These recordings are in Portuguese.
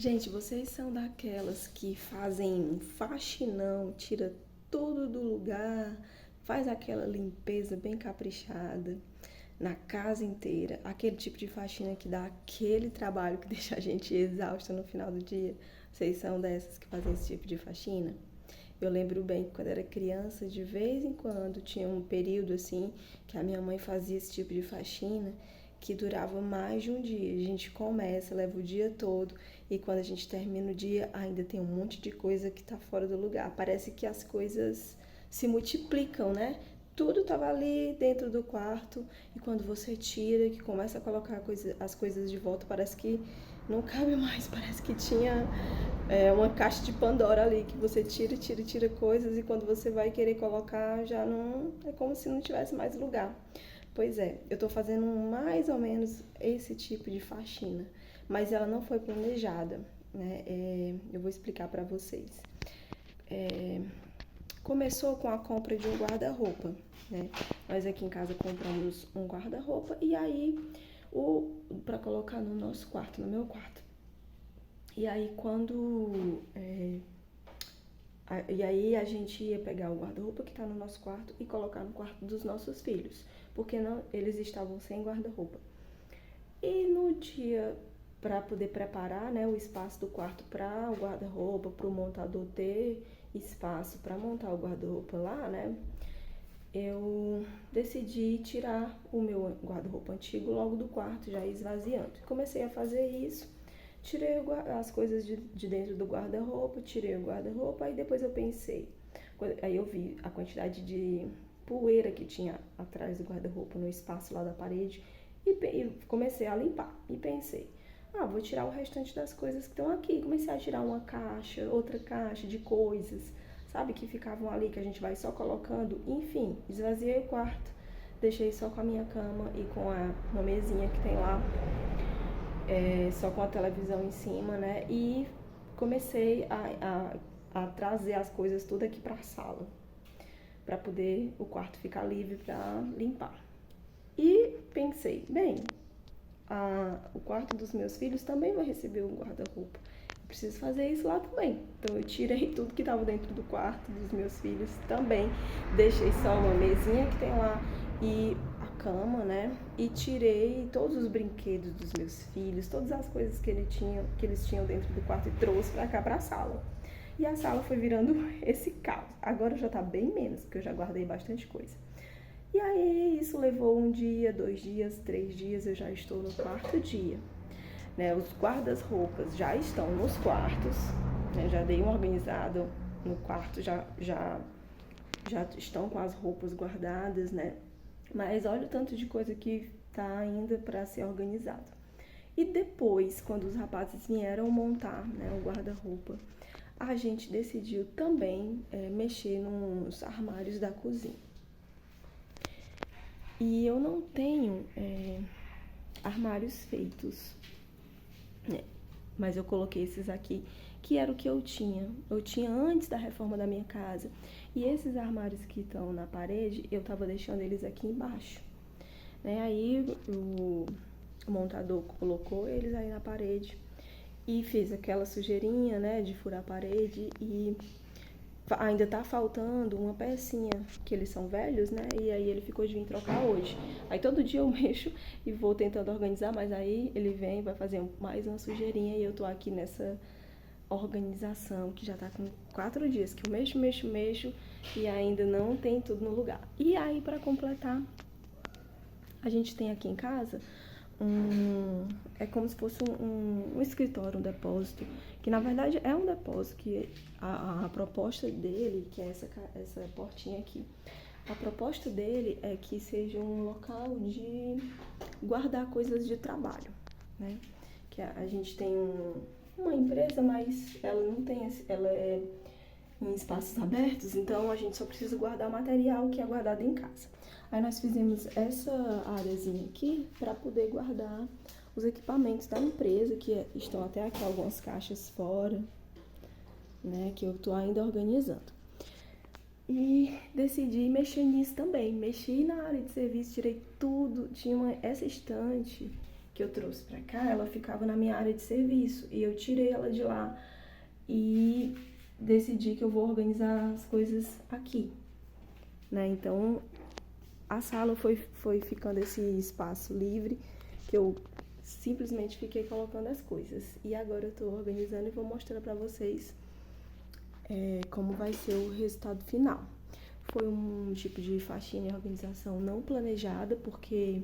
Gente, vocês são daquelas que fazem um faxinão, tira tudo do lugar, faz aquela limpeza bem caprichada na casa inteira, aquele tipo de faxina que dá aquele trabalho que deixa a gente exausta no final do dia. Vocês são dessas que fazem esse tipo de faxina? Eu lembro bem que quando era criança, de vez em quando tinha um período assim que a minha mãe fazia esse tipo de faxina que durava mais de um dia. A gente começa, leva o dia todo e quando a gente termina o dia ainda tem um monte de coisa que tá fora do lugar. Parece que as coisas se multiplicam, né? Tudo estava ali dentro do quarto e quando você tira, que começa a colocar as coisas de volta, parece que não cabe mais, parece que tinha uma caixa de Pandora ali, que você tira coisas e quando você vai querer colocar já não, é como se não tivesse mais lugar. Pois é, eu tô fazendo mais ou menos esse tipo de faxina, mas ela não foi planejada, né? Eu vou explicar para vocês. É, Começou com a compra de um guarda-roupa, né? Nós aqui em casa compramos um guarda-roupa e aí o para colocar no nosso quarto, no meu quarto. E aí e aí a gente ia pegar o guarda-roupa que está no nosso quarto e colocar no quarto dos nossos filhos, porque não, eles estavam sem guarda-roupa. E no dia para poder preparar, né, o espaço do quarto para o guarda-roupa, para o montador ter espaço para montar o guarda-roupa lá, né? Eu decidi tirar o meu guarda-roupa antigo logo do quarto, já esvaziando. Comecei a fazer isso, tirei as coisas de dentro do guarda-roupa, tirei o guarda-roupa, aí depois eu pensei, aí eu vi a quantidade de poeira que tinha atrás do guarda-roupa, no espaço lá da parede, e comecei a limpar. E pensei, vou tirar o restante das coisas que estão aqui. Comecei a tirar uma caixa, outra caixa de coisas, sabe, que ficavam ali, que a gente vai só colocando. Enfim, esvaziei o quarto, deixei só com a minha cama e com uma mesinha que tem lá, só com a televisão em cima, né? E comecei a trazer as coisas tudo aqui pra sala, para poder o quarto ficar livre para limpar. E pensei, bem, o quarto dos meus filhos também vai receber um guarda-roupa. Preciso fazer isso lá também. Então eu tirei tudo que estava dentro do quarto dos meus filhos também. Deixei só uma mesinha que tem lá e a cama, né? E tirei todos os brinquedos dos meus filhos, todas as coisas que eles tinham dentro do quarto e trouxe para cá para a sala. E a sala foi virando esse caos. Agora já tá bem menos, porque eu já guardei bastante coisa. E aí isso levou um dia, 2 dias, 3 dias, eu já estou no quarto dia. Né? Os guardas-roupas já estão nos quartos, né? Já dei um organizado no quarto, já estão com as roupas guardadas, né? Mas olha o tanto de coisa que tá ainda para ser organizado. E depois, quando os rapazes vieram montar, né, o guarda-roupa, a gente decidiu também mexer nos armários da cozinha. E eu não tenho armários feitos, né? Mas eu coloquei esses aqui, que era o que eu tinha. Eu tinha antes da reforma da minha casa. E esses armários que estão na parede, eu tava deixando eles aqui embaixo, né? Aí o montador colocou eles aí na parede e fez aquela sujeirinha, né, de furar a parede e ainda tá faltando uma pecinha, que eles são velhos, né? E aí ele ficou de vir trocar hoje. Aí todo dia eu mexo e vou tentando organizar, mas aí ele vem, vai fazer mais uma sujeirinha e eu tô aqui nessa organização que já tá com 4 dias que eu mexo e ainda não tem tudo no lugar. E aí para completar, a gente tem aqui em casa é como se fosse um escritório, um depósito, que na verdade é um depósito, que a proposta dele, que é essa portinha aqui, a proposta dele é que seja um local de guardar coisas de trabalho, né? Que a gente tem uma empresa, mas ela não tem, ela é em espaços abertos, então a gente só precisa guardar material que é guardado em casa. Aí nós fizemos essa áreazinha aqui para poder guardar os equipamentos da empresa, que estão até aqui algumas caixas fora, né, que eu tô ainda organizando. E decidi mexer nisso também. Mexi na área de serviço, tirei tudo. Tinha essa estante que eu trouxe pra cá, ela ficava na minha área de serviço. E eu tirei ela de lá e decidi que eu vou organizar as coisas aqui, né? Então, a sala foi ficando esse espaço livre que eu simplesmente fiquei colocando as coisas. E agora eu tô organizando e vou mostrar pra vocês como vai ser o resultado final. Foi um tipo de faxina e organização não planejada, porque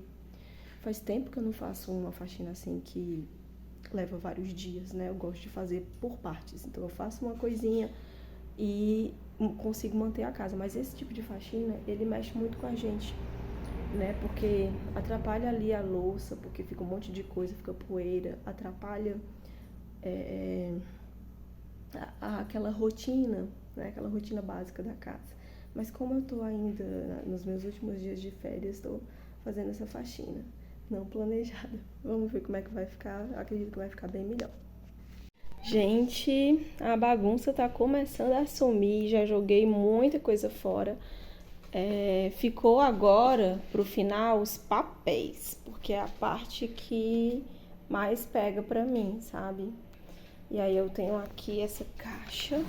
faz tempo que eu não faço uma faxina assim que leva vários dias, né? Eu gosto de fazer por partes. Então eu faço uma coisinha e consigo manter a casa. Mas esse tipo de faxina, ele mexe muito com a gente, né? Porque atrapalha ali a louça, porque fica um monte de coisa, fica poeira, atrapalha aquela rotina, né? Aquela rotina básica da casa. Mas como eu tô ainda nos meus últimos dias de férias, tô fazendo essa faxina não planejada. Vamos ver como é que vai ficar. Acredito que vai ficar bem melhor. Gente, a bagunça tá começando a sumir. Já joguei muita coisa fora. Ficou agora pro final os papéis, porque é a parte que mais pega pra mim, sabe? E aí eu tenho aqui essa caixa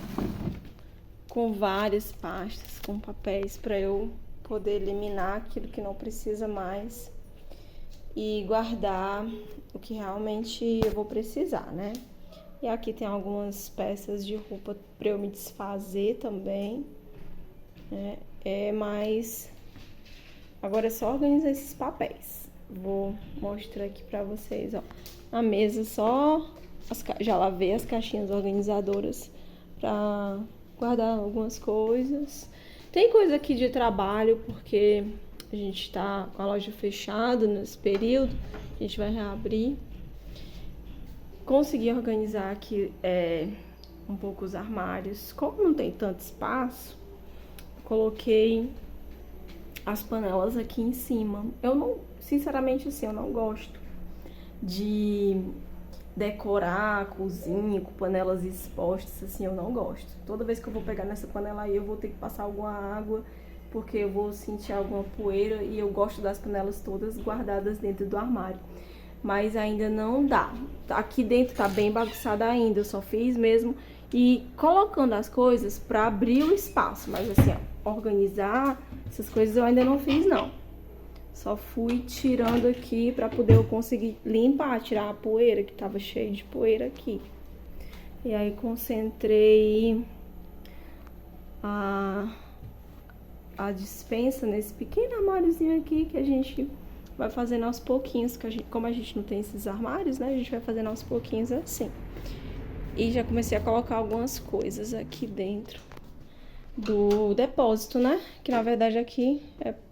com várias pastas, com papéis para eu poder eliminar aquilo que não precisa mais e guardar o que realmente eu vou precisar, né? E aqui tem algumas peças de roupa para eu me desfazer também, né? Mas agora é só organizar esses papéis. Vou mostrar aqui para vocês, ó. Na mesa só já lavei as caixinhas organizadoras para guardar algumas coisas. Tem coisa aqui de trabalho, porque a gente tá com a loja fechada nesse período. A gente vai reabrir. Consegui organizar aqui um pouco os armários. Como não tem tanto espaço, coloquei as panelas aqui em cima. Eu não, sinceramente assim, eu não gosto de decorar a cozinha com panelas expostas, assim, eu não gosto. Toda vez que eu vou pegar nessa panela aí, eu vou ter que passar alguma água, porque eu vou sentir alguma poeira, e eu gosto das panelas todas guardadas dentro do armário. Mas ainda não dá. Aqui dentro tá bem bagunçada ainda, eu só fiz mesmo e colocando as coisas pra abrir o espaço. Mas assim, ó, organizar essas coisas eu ainda não fiz, não. Só fui tirando aqui pra poder eu conseguir limpar, tirar a poeira, que tava cheio de poeira aqui. E aí concentrei a despensa nesse pequeno armáriozinho aqui que a gente vai fazendo aos pouquinhos, que como a gente não tem esses armários, né, a gente vai fazendo aos pouquinhos assim. E já comecei a colocar algumas coisas aqui dentro do depósito, né, que na verdade aqui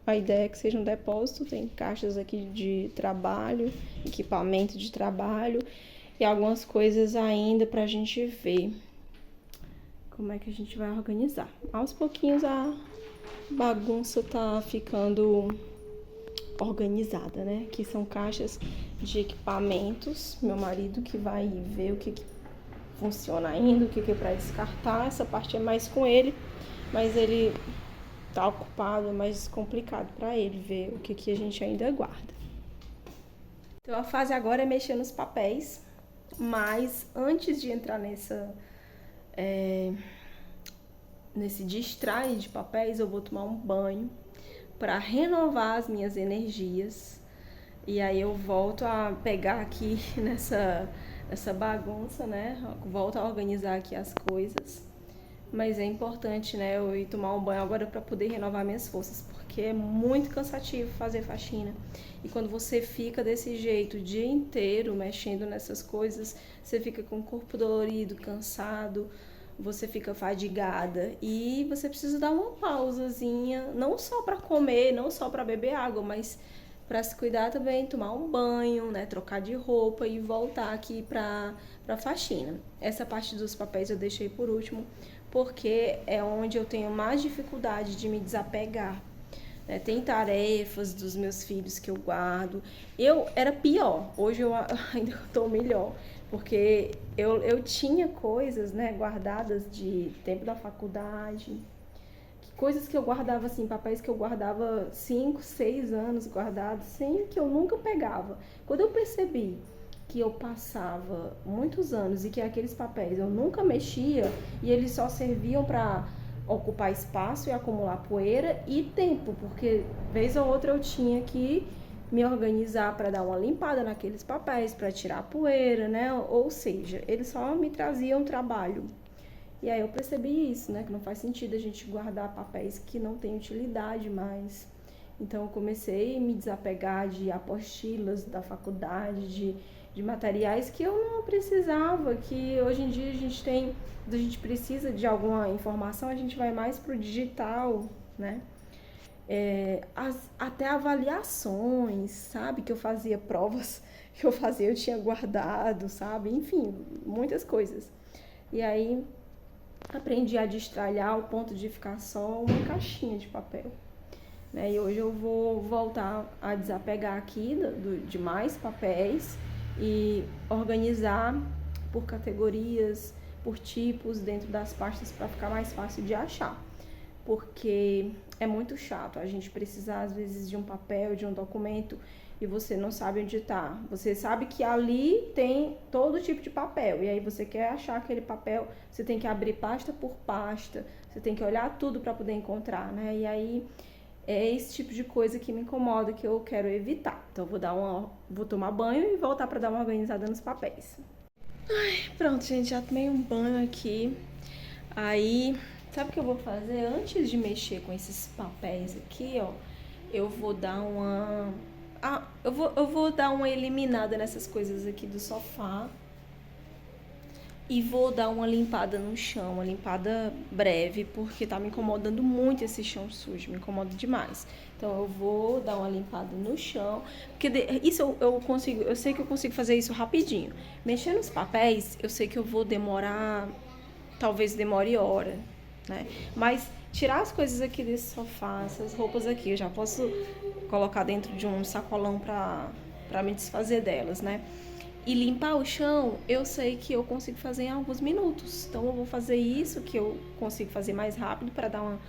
a ideia é que seja um depósito. Tem caixas aqui de trabalho, equipamento de trabalho e algumas coisas ainda pra gente ver como é que a gente vai organizar. Aos pouquinhos a bagunça tá ficando organizada, né? Aqui são caixas de equipamentos. Meu marido que vai ver o que funciona ainda, o que é pra descartar. Essa parte é mais com ele, mas ele tá ocupado, é mais complicado pra ele ver o que a gente ainda guarda. Então a fase agora é mexer nos papéis, mas antes de entrar nesse destrai de papéis, eu vou tomar um banho para renovar as minhas energias. E aí eu volto a pegar aqui nessa bagunça, né? Volto a organizar aqui as coisas. Mas é importante, né, eu ir tomar um banho agora para poder renovar minhas forças, porque é muito cansativo fazer faxina. E quando você fica desse jeito o dia inteiro mexendo nessas coisas, você fica com o corpo dolorido, cansado, você fica fadigada e você precisa dar uma pausazinha, não só para comer, não só para beber água, mas para se cuidar também, tomar um banho, né, trocar de roupa e voltar aqui para faxina. Essa parte dos papéis eu deixei por último, porque é onde eu tenho mais dificuldade de me desapegar. Tem tarefas dos meus filhos que eu guardo. Eu era pior, hoje eu ainda estou melhor, porque eu tinha coisas, né, guardadas de tempo da faculdade, que coisas que eu guardava assim, papéis que eu guardava 5, 6 anos guardados, sem que eu nunca pegava. Quando eu percebi que eu passava muitos anos e que aqueles papéis eu nunca mexia e eles só serviam para ocupar espaço e acumular poeira e tempo, porque vez ou outra eu tinha que me organizar para dar uma limpada naqueles papéis, para tirar a poeira, né? Ou seja, eles só me traziam trabalho. E aí eu percebi isso, né? Que não faz sentido a gente guardar papéis que não têm utilidade mais. Então eu comecei a me desapegar de apostilas da faculdade, de materiais que eu não precisava, que hoje em dia a gente tem, quando a gente precisa de alguma informação, a gente vai mais pro digital, né? Até avaliações, sabe? Que eu fazia provas, que eu fazia, eu tinha guardado, sabe? Enfim, muitas coisas. E aí aprendi a destralhar ao ponto de ficar só uma caixinha de papel. Né? E hoje eu vou voltar a desapegar aqui de mais papéis e organizar por categorias, por tipos dentro das pastas para ficar mais fácil de achar. Porque é muito chato a gente precisar às vezes de um papel, de um documento e você não sabe onde está. Você sabe que ali tem todo tipo de papel e aí você quer achar aquele papel, você tem que abrir pasta por pasta, você tem que olhar tudo para poder encontrar, né? E aí é esse tipo de coisa que me incomoda, que eu quero evitar. Então vou tomar banho e voltar para dar uma organizada nos papéis. Pronto, gente, já tomei um banho aqui. Aí, sabe o que eu vou fazer? Antes de mexer com esses papéis aqui, ó, eu vou dar uma... eu vou dar uma eliminada nessas coisas aqui do sofá. E vou dar uma limpada no chão, uma limpada breve, porque tá me incomodando muito esse chão sujo, me incomoda demais. Então eu vou dar uma limpada no chão, porque isso eu consigo, eu sei que eu consigo fazer isso rapidinho. Mexer nos papéis, eu sei que eu vou demorar, talvez demore hora, né? Mas tirar as coisas aqui desse sofá, essas roupas aqui, eu já posso colocar dentro de um sacolão pra me desfazer delas, né? E limpar o chão, eu sei que eu consigo fazer em alguns minutos. Então eu vou fazer isso que eu consigo fazer mais rápido para dar uma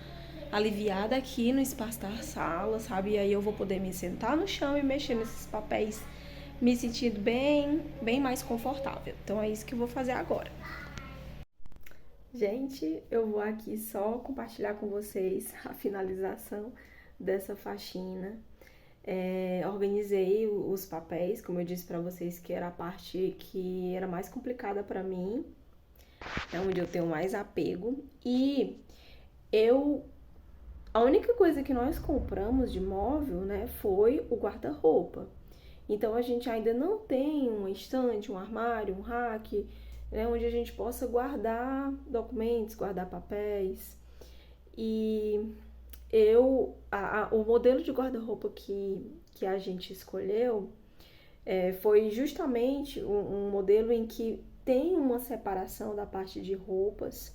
aliviada aqui no espaço da sala, sabe? E aí eu vou poder me sentar no chão e mexer nesses papéis, me sentindo bem mais confortável. Então é isso que eu vou fazer agora. Gente, eu vou aqui só compartilhar com vocês a finalização dessa faxina. Organizei os papéis, como eu disse para vocês, que era a parte que era mais complicada para mim, é onde eu tenho mais apego. E a única coisa que nós compramos de móvel, né, foi o guarda-roupa. Então a gente ainda não tem uma estante, um armário, um rack, né, onde a gente possa guardar documentos, guardar papéis. E o modelo de guarda-roupa que a gente escolheu foi justamente um modelo em que tem uma separação da parte de roupas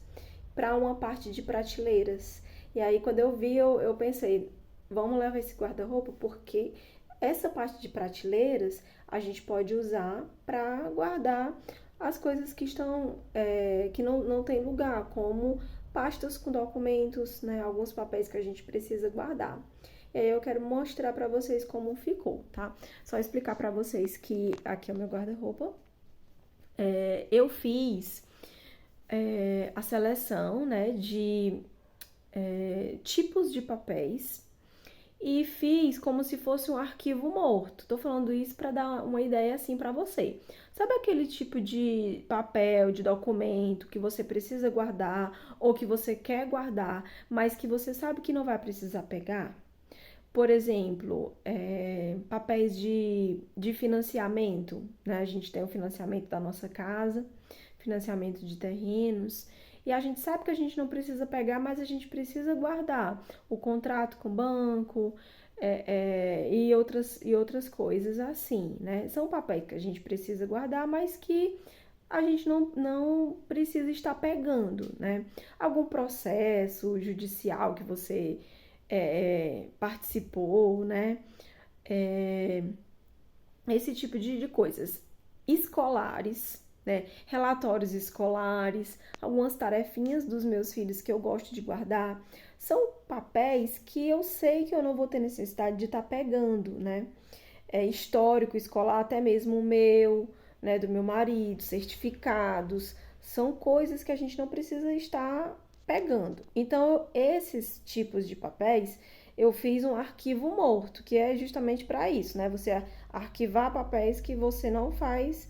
para uma parte de prateleiras. E aí, quando eu vi, eu pensei, vamos levar esse guarda-roupa porque essa parte de prateleiras a gente pode usar para guardar as coisas que estão que não tem lugar, como pastas com documentos, né, alguns papéis que a gente precisa guardar. E aí eu quero mostrar para vocês como ficou, tá? Só explicar para vocês que aqui é o meu guarda-roupa. Eu fiz a seleção, né, de tipos de papéis e fiz como se fosse um arquivo morto. Tô falando isso para dar uma ideia assim para você. Sabe aquele tipo de papel, de documento que você precisa guardar ou que você quer guardar, mas que você sabe que não vai precisar pegar? Por exemplo, papéis de financiamento, né? A gente tem o financiamento da nossa casa, financiamento de terrenos, e a gente sabe que a gente não precisa pegar, mas a gente precisa guardar o contrato com o banco e outras coisas assim, né? São papéis que a gente precisa guardar, mas que a gente não precisa estar pegando, né? Algum processo judicial que você participou, né? Esse tipo de coisas. Escolares, né? Relatórios escolares, algumas tarefinhas dos meus filhos que eu gosto de guardar. São papéis que eu sei que eu não vou ter necessidade de estar pegando, né? Histórico escolar, até mesmo o meu, né, do meu marido, certificados, são coisas que a gente não precisa estar pegando. Então, esses tipos de papéis, eu fiz um arquivo morto, que é justamente para isso, né? Você arquivar papéis que você não faz,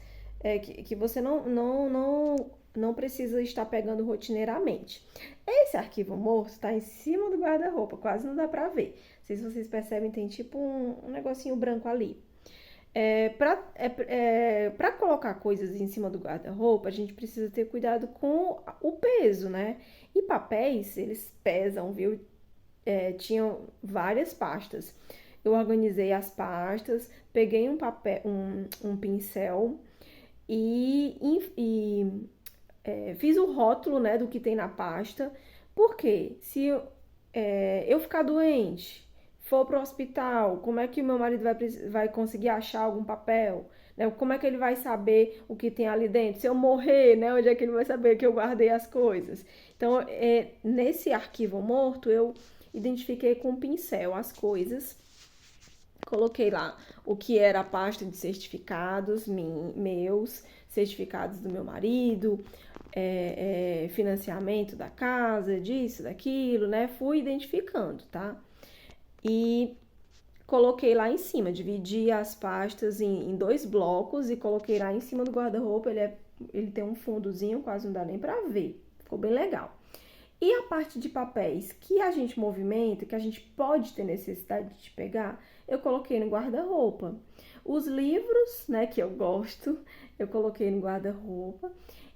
que você não precisa estar pegando rotineiramente. Esse arquivo morto está em cima do guarda-roupa, quase não dá para ver. Não sei se vocês percebem, tem tipo um negocinho branco ali. Para colocar coisas em cima do guarda-roupa, a gente precisa ter cuidado com o peso, né? E papéis, eles pesam, viu? Tinham várias pastas. Eu organizei as pastas, peguei um pincel e fiz o rótulo, né, do que tem na pasta. Porque se eu ficar doente, for pro hospital, como é que o meu marido vai conseguir achar algum papel? Né? Como é que ele vai saber o que tem ali dentro? Se eu morrer, né, onde é que ele vai saber que eu guardei as coisas? Então, nesse arquivo morto, eu identifiquei com o pincel as coisas, coloquei lá o que era a pasta de certificados meus, certificados do meu marido, financiamento da casa, disso, daquilo, né? Fui identificando, tá? E coloquei lá em cima, dividi as pastas em dois blocos e coloquei lá em cima do guarda-roupa. Ele tem um fundozinho, quase não dá nem pra ver. Ficou bem legal. E a parte de papéis que a gente movimenta, que a gente pode ter necessidade de pegar, eu coloquei no guarda-roupa. Os livros, né, que eu gosto, eu coloquei no guarda-roupa.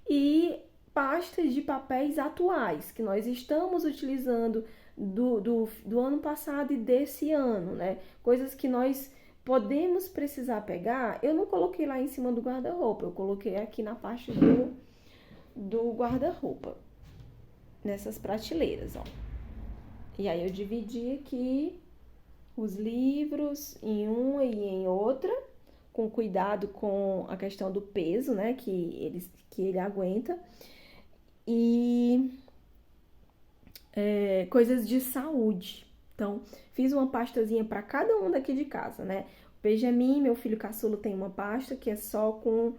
E pastas de papéis atuais, que nós estamos utilizando do ano passado e desse ano, né? Coisas que nós podemos precisar pegar, eu não coloquei lá em cima do guarda-roupa, eu coloquei aqui na parte do guarda-roupa, nessas prateleiras, ó. E aí eu dividi aqui os livros em uma e em outra, com cuidado com a questão do peso, né, que ele aguenta. E coisas de saúde. Então, fiz uma pastazinha para cada um daqui de casa, né? O Benjamin, meu filho caçula, tem uma pasta que é só com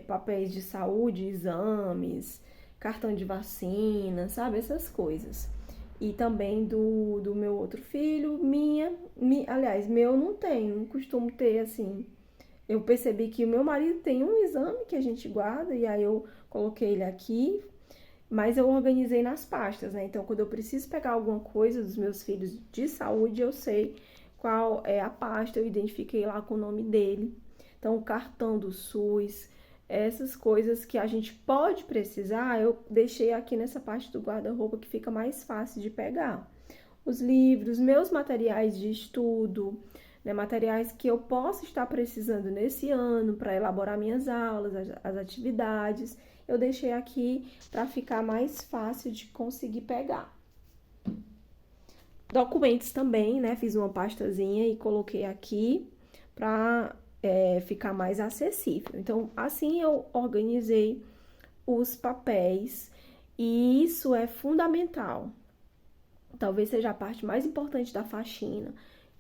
papéis de saúde, exames, cartão de vacina, sabe? Essas coisas. E também do meu outro filho, aliás, meu não tem, não costumo ter assim. Eu percebi que o meu marido tem um exame que a gente guarda, e aí eu coloquei ele aqui, mas eu organizei nas pastas, né? Então, quando eu preciso pegar alguma coisa dos meus filhos de saúde, eu sei qual é a pasta, eu identifiquei lá com o nome dele. Então, o cartão do SUS, essas coisas que a gente pode precisar, eu deixei aqui nessa parte do guarda-roupa que fica mais fácil de pegar. Os livros, meus materiais de estudo, né, materiais que eu posso estar precisando nesse ano para elaborar minhas aulas, as atividades, eu deixei aqui para ficar mais fácil de conseguir pegar. Documentos também, né? Fiz uma pastazinha e coloquei aqui para ficar mais acessível. Então, assim eu organizei os papéis e isso é fundamental. Talvez seja a parte mais importante da faxina,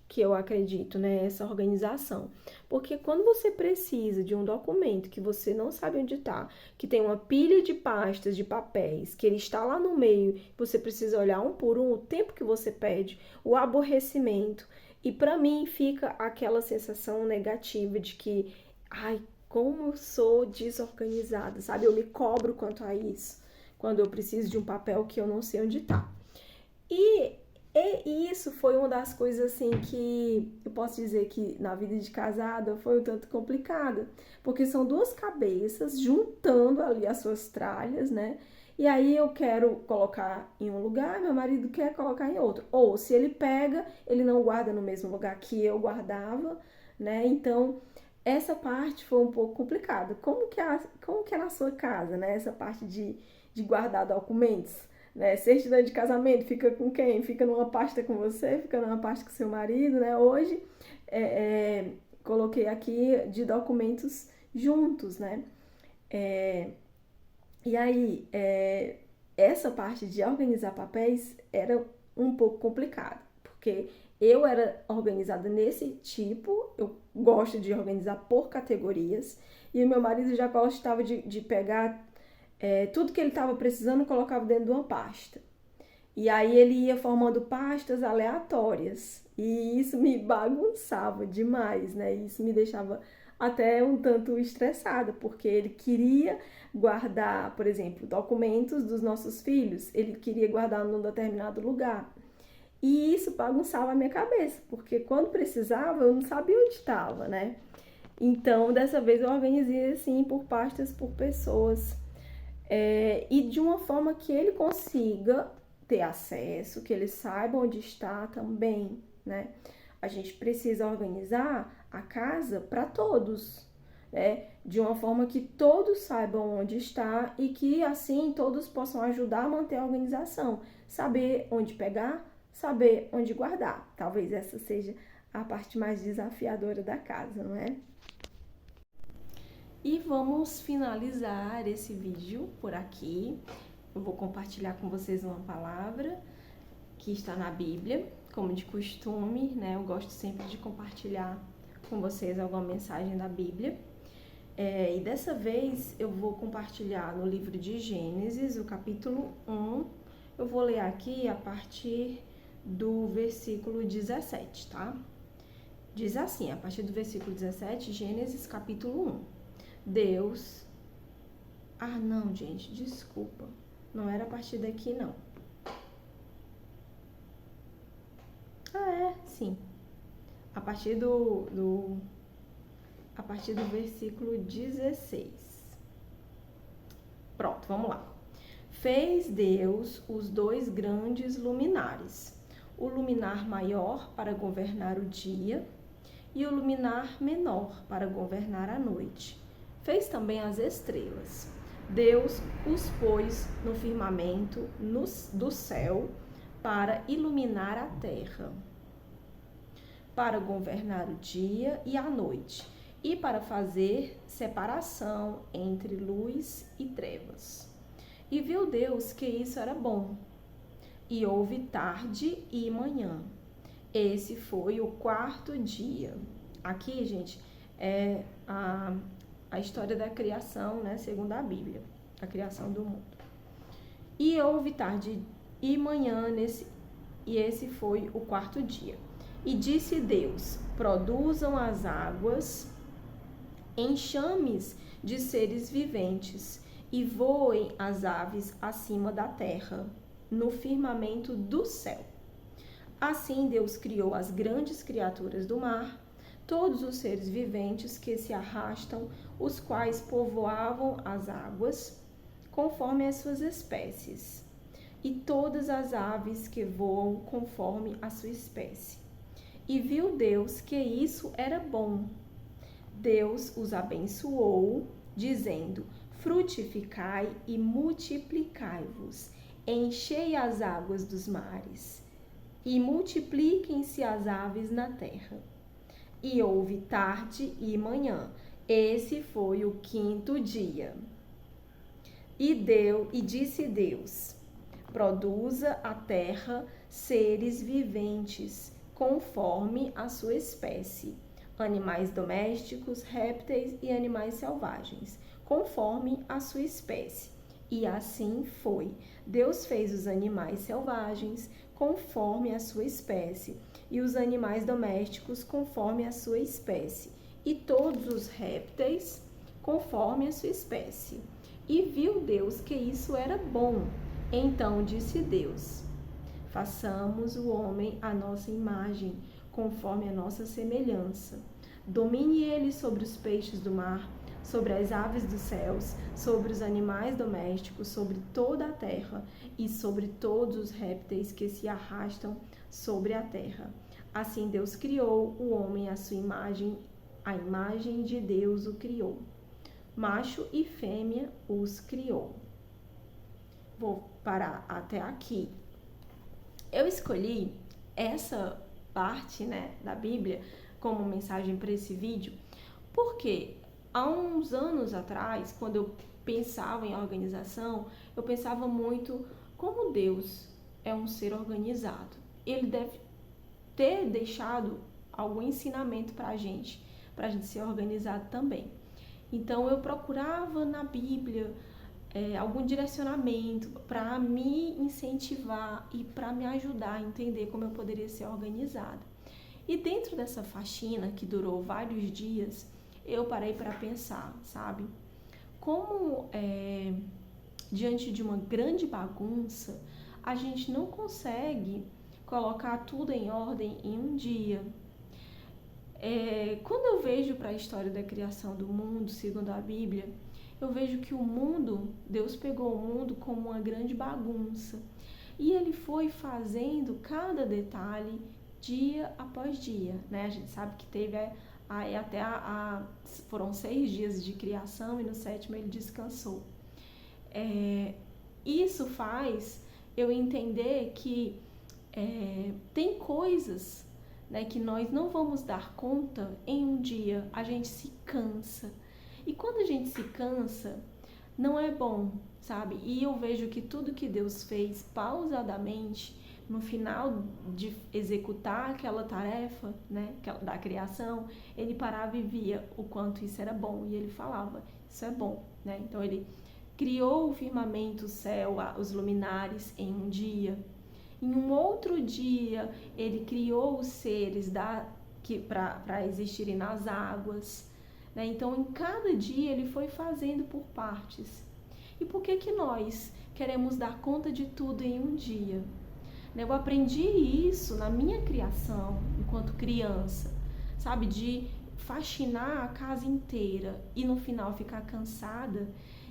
que eu acredito, né, essa organização. Porque quando você precisa de um documento que você não sabe onde está, que tem uma pilha de pastas de papéis, que ele está lá no meio, você precisa olhar um por um, o tempo que você perde, o aborrecimento. E para mim fica aquela sensação negativa de que, ai, como eu sou desorganizada, sabe? Eu me cobro quanto a isso, quando eu preciso de um papel que eu não sei onde está. E isso foi uma das coisas assim que eu posso dizer que na vida de casada foi um tanto complicada, porque são duas cabeças juntando ali as suas tralhas, né? E aí eu quero colocar em um lugar, meu marido quer colocar em outro. Ou se ele pega, ele não guarda no mesmo lugar que eu guardava, né? Então, essa parte foi um pouco complicada. Como que é na sua casa, né? Essa parte de guardar documentos? Né? Certidão de casamento fica com quem? Fica numa pasta com você, fica numa pasta com seu marido, né? Hoje coloquei aqui de documentos juntos, né? E aí, essa parte de organizar papéis era um pouco complicada, porque eu era organizada nesse tipo, eu gosto de organizar por categorias, e o meu marido já gostava de pegar tudo que ele estava precisando e colocava dentro de uma pasta. E aí ele ia formando pastas aleatórias. E isso me bagunçava demais, né? Isso me deixava até um tanto estressada, porque ele queria guardar, por exemplo, documentos dos nossos filhos, ele queria guardar num determinado lugar. E isso bagunçava a minha cabeça, porque quando precisava eu não sabia onde estava, né? Então, dessa vez eu organizei assim por pastas, por pessoas e de uma forma que ele consiga ter acesso, que ele saiba onde está também, né? A gente precisa organizar a casa para todos, né? De uma forma que todos saibam onde está e que assim todos possam ajudar a manter a organização, saber onde pegar, saber onde guardar. Talvez essa seja a parte mais desafiadora da casa, não é? E vamos finalizar esse vídeo por aqui. Eu vou compartilhar com vocês uma palavra que está na Bíblia, como de costume, né? Eu gosto sempre de compartilhar com vocês alguma mensagem da Bíblia. E dessa vez eu vou compartilhar no livro de Gênesis, o capítulo 1. Eu vou ler aqui a partir do versículo 17, tá? Diz assim, a partir do versículo 17, Gênesis capítulo 1. Deus... Ah, não, gente, desculpa. Não era a partir daqui, não. Sim. A partir a partir do versículo 16. Pronto, vamos lá. Fez Deus os dois grandes luminares, o luminar maior para governar o dia e o luminar menor para governar a noite. Fez também as estrelas. Deus os pôs no firmamento do céu para iluminar a terra, para governar o dia e a noite, e para fazer separação entre luz e trevas. E viu Deus que isso era bom. E houve tarde e manhã. Esse foi o quarto dia. Aqui, gente, é a história da criação, né, segundo a Bíblia, a criação do mundo. E houve tarde e manhã e esse foi o quarto dia. E disse Deus: produzam as águas enxames de seres viventes e voem as aves acima da terra, no firmamento do céu. Assim Deus criou as grandes criaturas do mar, todos os seres viventes que se arrastam, os quais povoavam as águas, conforme as suas espécies, e todas as aves que voam conforme a sua espécie. E viu Deus que isso era bom. Deus os abençoou, dizendo: frutificai e multiplicai-vos, enchei as águas dos mares, e multipliquem-se as aves na terra. E houve tarde e manhã. Esse foi o quinto dia. E disse Deus: produza a terra seres viventes, conforme a sua espécie, animais domésticos, répteis e animais selvagens, conforme a sua espécie. E assim foi. Deus fez os animais selvagens conforme a sua espécie, e os animais domésticos conforme a sua espécie, e todos os répteis conforme a sua espécie. E viu Deus que isso era bom. Então disse Deus: façamos o homem à nossa imagem, conforme a nossa semelhança. Domine ele sobre os peixes do mar, sobre as aves dos céus, sobre os animais domésticos, sobre toda a terra e sobre todos os répteis que se arrastam sobre a terra. Assim Deus criou o homem à sua imagem, a imagem de Deus o criou. Macho e fêmea os criou. Vou parar até aqui. Eu escolhi essa parte, né, da Bíblia como mensagem para esse vídeo, porque Há uns anos atrás, quando eu pensava em organização, eu pensava muito como Deus é um ser organizado. Ele deve ter deixado algum ensinamento para a gente ser organizado também. Então eu procurava na Bíblia algum direcionamento para me incentivar e para me ajudar a entender como eu poderia ser organizada. E dentro dessa faxina, que durou vários dias, eu parei para pensar, sabe? Como diante de uma grande bagunça, a gente não consegue colocar tudo em ordem em um dia. Quando eu vejo para a história da criação do mundo, segundo a Bíblia, eu vejo que o mundo, Deus pegou o mundo como uma grande bagunça. E ele foi fazendo cada detalhe dia após dia, né? A gente sabe que teve foram 6 dias de criação e no 7º ele descansou. Isso faz eu entender que tem coisas, né, que nós não vamos dar conta em um dia. A gente se cansa. E quando a gente se cansa, não é bom, sabe? E eu vejo que tudo que Deus fez pausadamente, no final de executar aquela tarefa, né, da criação, ele parava e via o quanto isso era bom. E ele falava, isso é bom, né? Então ele criou o firmamento, o céu, os luminares em um dia. Em um outro dia, ele criou os seres para existirem nas águas. Né? Então, em cada dia, ele foi fazendo por partes. E por que nós queremos dar conta de tudo em um dia? Eu aprendi isso na minha criação, enquanto criança, sabe? De faxinar a casa inteira e no final ficar cansada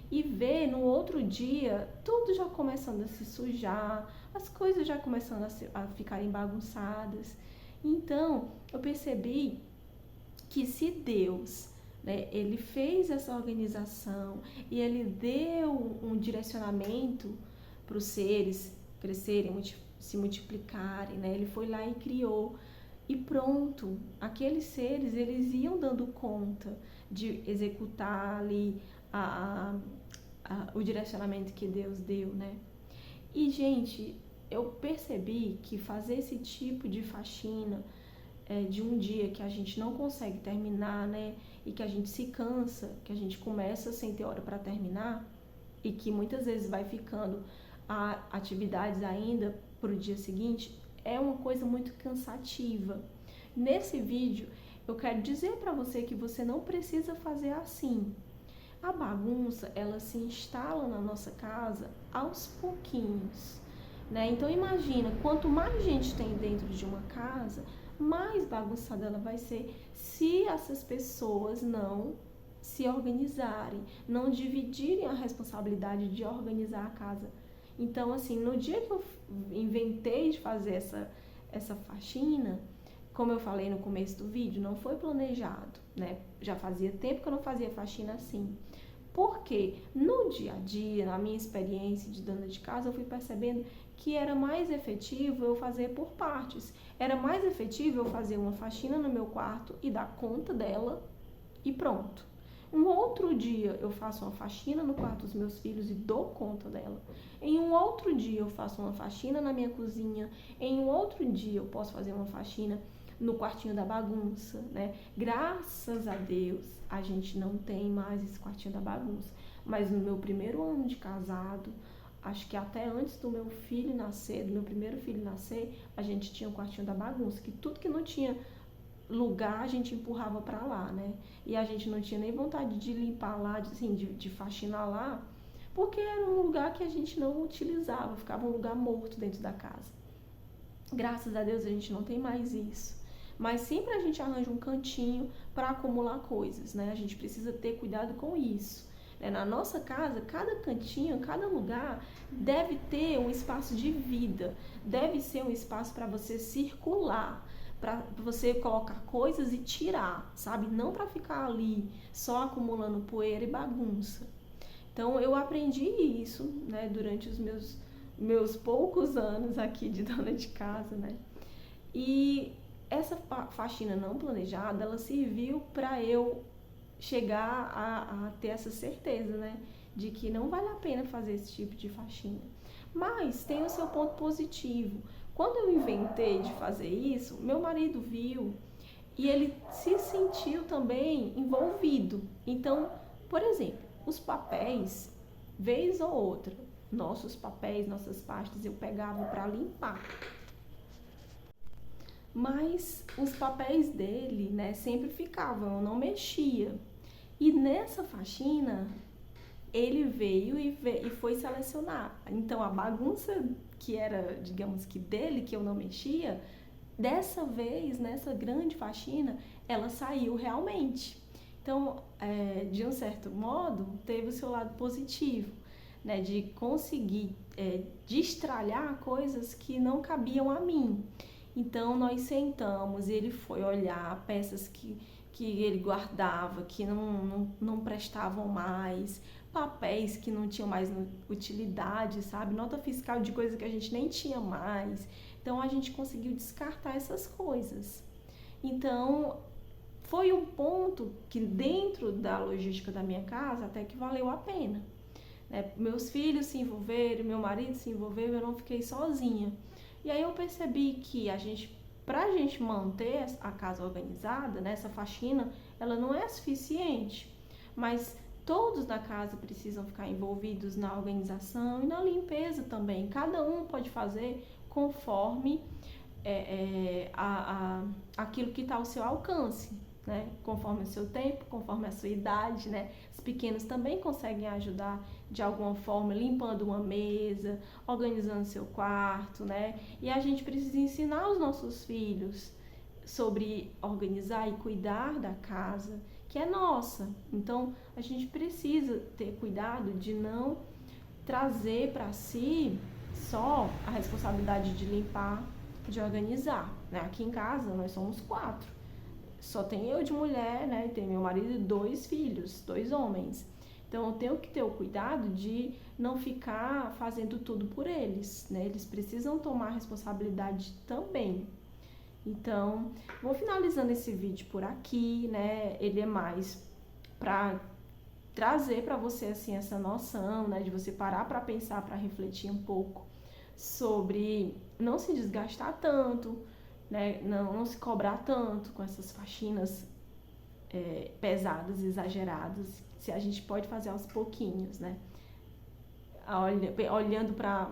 e ver no outro dia tudo já começando a se sujar, as coisas já começando a ficarem bagunçadas. Então, eu percebi que se Deus, né, ele fez essa organização e ele deu um direcionamento para os seres crescerem, se multiplicarem, né? Ele foi lá e criou. E pronto, aqueles seres, eles iam dando conta de executar ali o direcionamento que Deus deu, né? E, gente, eu percebi que fazer esse tipo de faxina de um dia que a gente não consegue terminar, né? E que a gente se cansa, que a gente começa sem ter hora para terminar e que muitas vezes vai ficando atividades ainda para o dia seguinte, é uma coisa muito cansativa. Nesse vídeo, eu quero dizer para você que você não precisa fazer assim. A bagunça, ela se instala na nossa casa aos pouquinhos, né? Então imagina, quanto mais gente tem dentro de uma casa, mais bagunçada ela vai ser se essas pessoas não se organizarem, não dividirem a responsabilidade de organizar a casa. Então, assim, no dia que eu inventei de fazer essa faxina, como eu falei no começo do vídeo, não foi planejado, né? Já fazia tempo que eu não fazia faxina assim. Porque no dia a dia, na minha experiência de dona de casa, eu fui percebendo que era mais efetivo eu fazer por partes. Era mais efetivo eu fazer uma faxina no meu quarto e dar conta dela e pronto. Um outro dia eu faço uma faxina no quarto dos meus filhos e dou conta dela. Em um outro dia eu faço uma faxina na minha cozinha. Em um outro dia eu posso fazer uma faxina no quartinho da bagunça, né? Graças a Deus a gente não tem mais esse quartinho da bagunça. Mas no meu primeiro ano de casado, acho que até antes do meu filho nascer, do meu primeiro filho nascer, a gente tinha o quartinho da bagunça, que tudo que não tinha lugar a gente empurrava para lá, né? E a gente não tinha nem vontade de limpar lá, de faxinar lá, porque era um lugar que a gente não utilizava, ficava um lugar morto dentro da casa. Graças a Deus a gente não tem mais isso. Mas sempre a gente arranja um cantinho para acumular coisas, né? A gente precisa ter cuidado com isso. Na nossa casa, cada cantinho, cada lugar deve ter um espaço de vida, deve ser um espaço para você circular, para você colocar coisas e tirar, sabe? Não para ficar ali só acumulando poeira e bagunça. Então eu aprendi isso, né, durante os meus poucos anos aqui de dona de casa, né? E essa faxina não planejada, ela serviu para eu chegar a ter essa certeza, né? De que não vale a pena fazer esse tipo de faxina. Mas tem o seu ponto positivo. Quando eu inventei de fazer isso, meu marido viu e ele se sentiu também envolvido. Então, por exemplo, os papéis, vez ou outra, nossos papéis, nossas pastas, eu pegava para limpar. Mas os papéis dele, né, sempre ficavam, eu não mexia. E nessa faxina, ele veio e foi selecionar. Então, a bagunça que era, digamos que dele, que eu não mexia, dessa vez, nessa grande faxina, ela saiu realmente. Então, de um certo modo, teve o seu lado positivo, né, de conseguir destralhar coisas que não cabiam a mim. Então, nós sentamos e ele foi olhar peças que ele guardava, que não prestavam mais, papéis que não tinham mais utilidade, sabe? Nota fiscal de coisa que a gente nem tinha mais. Então, a gente conseguiu descartar essas coisas. Então, foi um ponto que dentro da logística da minha casa até que valeu a pena. Né? Meus filhos se envolveram, meu marido se envolveu, eu não fiquei sozinha. E aí eu percebi que pra gente manter a casa organizada, né, essa faxina, ela não é suficiente, mas todos da casa precisam ficar envolvidos na organização e na limpeza também. Cada um pode fazer conforme aquilo que está ao seu alcance, né? Conforme o seu tempo, conforme a sua idade, né? Os pequenos também conseguem ajudar de alguma forma, limpando uma mesa, organizando seu quarto, né? E a gente precisa ensinar os nossos filhos sobre organizar e cuidar da casa, que é nossa. Então, a gente precisa ter cuidado de não trazer para si só a responsabilidade de limpar, de organizar, né? Aqui em casa nós somos 4. Só tem eu de mulher, né? Tem meu marido e 2 filhos, 2 homens. Então, eu tenho que ter o cuidado de não ficar fazendo tudo por eles, né? Eles precisam tomar responsabilidade também. Então, vou finalizando esse vídeo por aqui, né? Ele é mais para trazer para você, assim, essa noção, né? De você parar para pensar, para refletir um pouco sobre não se desgastar tanto, né? Não se cobrar tanto com essas faxinas pesadas, exageradas, se a gente pode fazer aos pouquinhos, né? Olhando para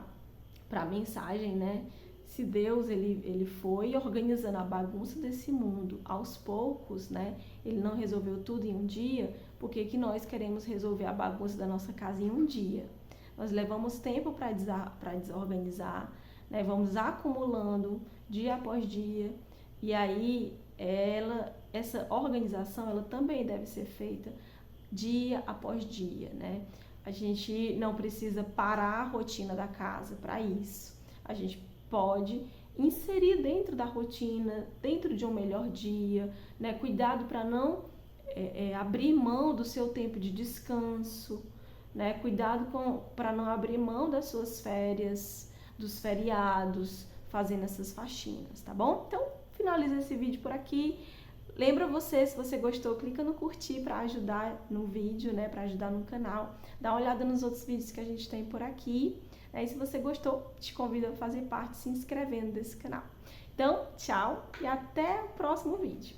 a mensagem, né? Se Deus ele foi organizando a bagunça desse mundo aos poucos, né? Ele não resolveu tudo em um dia, por que nós queremos resolver a bagunça da nossa casa em um dia? Nós levamos tempo para desorganizar, né? Vamos acumulando dia após dia, e aí essa organização ela também deve ser feita dia após dia, né? A gente não precisa parar a rotina da casa para isso. A gente pode inserir dentro da rotina, dentro de um melhor dia, né? Cuidado para não abrir mão do seu tempo de descanso, né? Cuidado para não abrir mão das suas férias, dos feriados, fazendo essas faxinas, tá bom? Então, finaliza esse vídeo por aqui. Lembra você, se você gostou, clica no curtir para ajudar no vídeo, né? Para ajudar no canal. Dá uma olhada nos outros vídeos que a gente tem por aqui. E se você gostou, te convido a fazer parte se inscrevendo desse canal. Então, tchau e até o próximo vídeo.